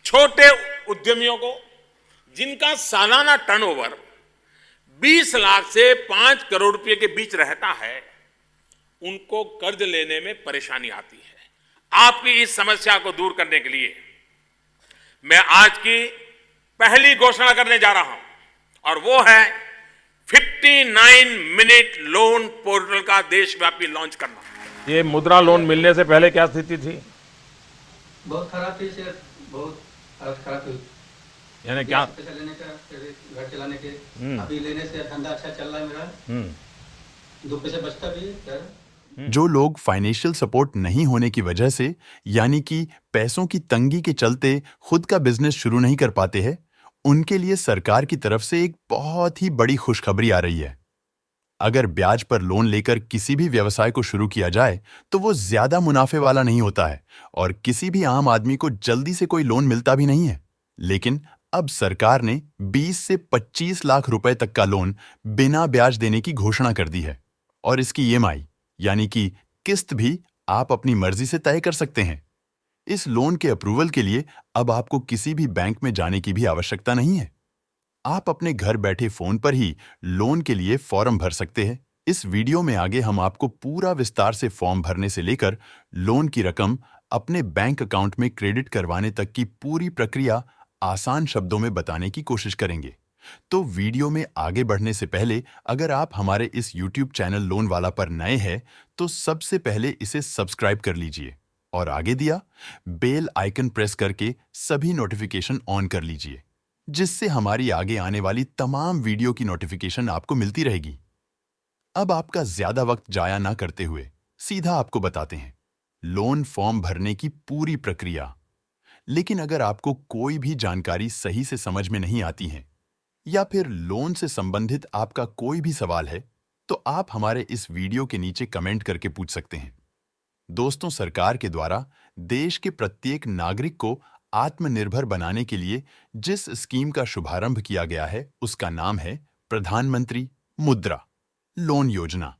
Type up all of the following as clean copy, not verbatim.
छोटे उद्यमियों को जिनका सालाना टर्नओवर 20 लाख से 5 करोड़ रुपए के बीच रहता है, उनको कर्ज लेने में परेशानी आती है। आपकी इस समस्या को दूर करने के लिए मैं आज की पहली घोषणा करने जा रहा हूं और वो है 59 मिनट लोन पोर्टल का देशव्यापी लॉन्च करना। ये मुद्रा लोन मिलने से पहले क्या स्थिति थी? बहुत खराब थी सर, बहुत हालत खराब थी। यानी क्या? पैसा लेने का, घर चलाने के। अभी लेने से धंधा अच्छा चल रहा है मेरा। 2 पैसे बचता भी है सर। जो लोग फाइनेंशियल सपोर्ट नहीं होने की वजह से, यानी कि पैसों की तंगी के चलते खुद का बिजनेस शुरू नहीं कर पाते हैं, उनके लिए सरकार की तरफ से एक बहुत ही बड़ी खुशखबरी आ रही है। अगर ब्याज पर लोन लेकर किसी भी व्यवसाय को शुरू किया जाए तो वो ज्यादा मुनाफे वाला नहीं होता है और किसी भी आम आदमी को जल्दी से कोई लोन मिलता भी नहीं है। लेकिन अब सरकार ने 20 से 25 लाख रुपए तक का लोन बिना ब्याज देने की घोषणा कर दी है और इसकी EMI यानी कि किस्त भी आप अपनी मर्जी से तय कर सकते हैं। इस लोन के अप्रूवल के लिए अब आपको किसी भी बैंक में जाने की भी आवश्यकता नहीं है। आप अपने घर बैठे फोन पर ही लोन के लिए फॉर्म भर सकते हैं। इस वीडियो में आगे हम आपको पूरा विस्तार से फॉर्म भरने से लेकर लोन की रकम अपने बैंक अकाउंट में क्रेडिट करवाने तक की पूरी प्रक्रिया आसान शब्दों में बताने की कोशिश करेंगे। तो वीडियो में आगे बढ़ने से पहले अगर आप हमारे इस YouTube चैनल लोन वाला पर नए हैं तो सबसे पहले इसे सब्सक्राइब कर लीजिए और आगे दिया बेल आइकन प्रेस करके सभी नोटिफिकेशन ऑन कर लीजिए, जिससे हमारी आगे आने वाली तमाम वीडियो की नोटिफिकेशन आपको मिलती रहेगी। अब आपका ज्यादा वक्त जाया ना करते हुए सीधा आपको बताते हैं लोन फॉर्म भरने की पूरी प्रक्रिया। लेकिन अगर आपको कोई भी जानकारी सही से समझ में नहीं आती है या फिर लोन से संबंधित आपका कोई भी सवाल है तो आप हमारे इस वीडियो के नीचे कमेंट करके पूछ सकते हैं। दोस्तों, सरकार के द्वारा देश के प्रत्येक नागरिक को आत्मनिर्भर बनाने के लिए जिस स्कीम का शुभारंभ किया गया है उसका नाम है प्रधानमंत्री मुद्रा लोन योजना।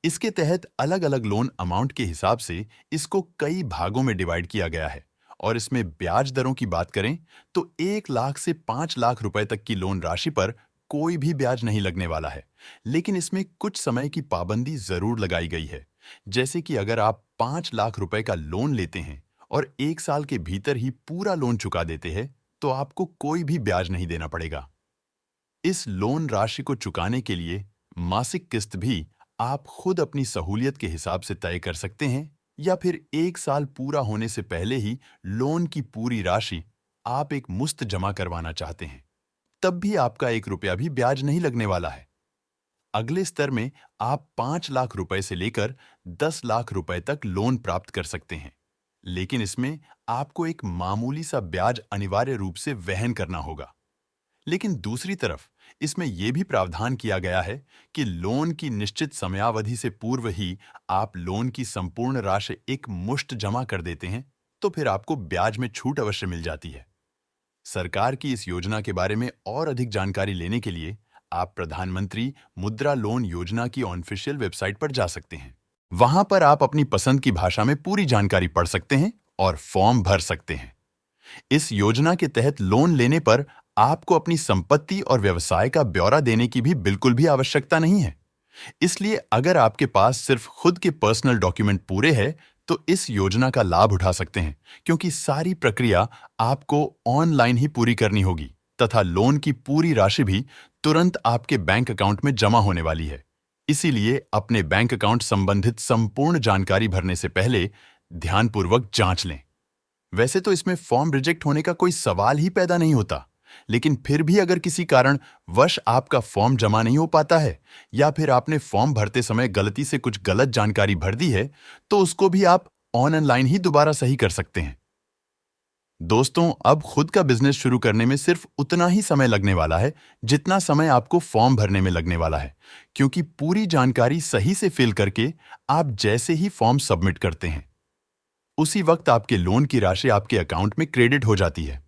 इसके तहत अलग अलग लोन अमाउंट के हिसाब से इसको कई भागों में डिवाइड किया गया है और इसमें ब्याज दरों की बात करें तो 1 लाख से 5 लाख रुपए तक की लोन राशि पर कोई भी ब्याज नहीं लगने वाला है। लेकिन इसमें कुछ समय की पाबंदी जरूर लगाई गई है, जैसे कि अगर आप 5 लाख रुपए का लोन लेते हैं और 1 साल के भीतर ही पूरा लोन चुका देते हैं तो आपको कोई भी ब्याज नहीं देना पड़ेगा। इस लोन राशि को चुकाने के लिए मासिक किस्त भी आप खुद अपनी सहूलियत के हिसाब से तय कर सकते हैं या फिर 1 साल पूरा होने से पहले ही लोन की पूरी राशि आप एक मुश्त जमा करवाना चाहते हैं, तब भी आपका 1 रुपया भी ब्याज नहीं लगने वाला है। अगले स्तर में आप 5 लाख रुपए से लेकर 10 लाख रुपए तक लोन प्राप्त कर सकते हैं, लेकिन इसमें आपको एक मामूली सा ब्याज अनिवार्य रूप से वहन करना होगा। लेकिन दूसरी तरफ इसमें यह भी प्रावधान किया गया है कि लोन की निश्चित समयावधि से पूर्व ही आप लोन की संपूर्ण राशि एक मुश्त जमा कर देते हैं तो फिर आपको ब्याज में छूट अवश्य मिल जाती है। सरकार की इस योजना के बारे में और अधिक जानकारी लेने के लिए आप प्रधानमंत्री मुद्रा लोन योजना की ऑफिशियल वेबसाइट पर जा सकते हैं। वहां पर आप अपनी पसंद की भाषा में पूरी जानकारी पढ़ सकते हैं और फॉर्म भर सकते हैं। इस योजना के तहत लोन लेने पर आपको अपनी संपत्ति और व्यवसाय का ब्यौरा देने की भी बिल्कुल भी आवश्यकता नहीं है। इसलिए अगर आपके पास सिर्फ खुद के पर्सनल डॉक्यूमेंट पूरे हैं तो इस योजना का लाभ उठा सकते हैं, क्योंकि सारी प्रक्रिया आपको ऑनलाइन ही पूरी करनी होगी तथा लोन की पूरी राशि भी तुरंत आपके बैंक अकाउंट में जमा होने वाली है। इसीलिए अपने बैंक अकाउंट संबंधित संपूर्ण जानकारी भरने से पहले ध्यानपूर्वक जांच लें। वैसे तो इसमें फॉर्म रिजेक्ट होने का कोई सवाल ही पैदा नहीं होता, लेकिन फिर भी अगर किसी कारण वश आपका फॉर्म जमा नहीं हो पाता है या फिर आपने फॉर्म भरते समय गलती से कुछ गलत जानकारी भर दी है तो उसको भी आप ऑनलाइन ही दोबारा सही कर सकते हैं। दोस्तों, अब खुद का बिजनेस शुरू करने में सिर्फ उतना ही समय लगने वाला है जितना समय आपको फॉर्म भरने में लगने वाला है, क्योंकि पूरी जानकारी सही से फिल करके आप जैसे ही फॉर्म सबमिट करते हैं उसी वक्त आपके लोन की राशि आपके अकाउंट में क्रेडिट हो जाती है।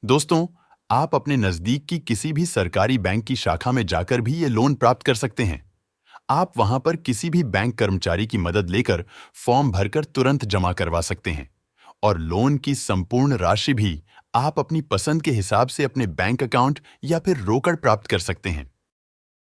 दोस्तों, आप अपने नजदीक की किसी भी सरकारी बैंक की शाखा में जाकर भी ये लोन प्राप्त कर सकते हैं। आप वहां पर किसी भी बैंक कर्मचारी की मदद लेकर फॉर्म भरकर तुरंत जमा करवा सकते हैं और लोन की संपूर्ण राशि भी आप अपनी पसंद के हिसाब से अपने बैंक अकाउंट या फिर रोकड़ प्राप्त कर सकते हैं।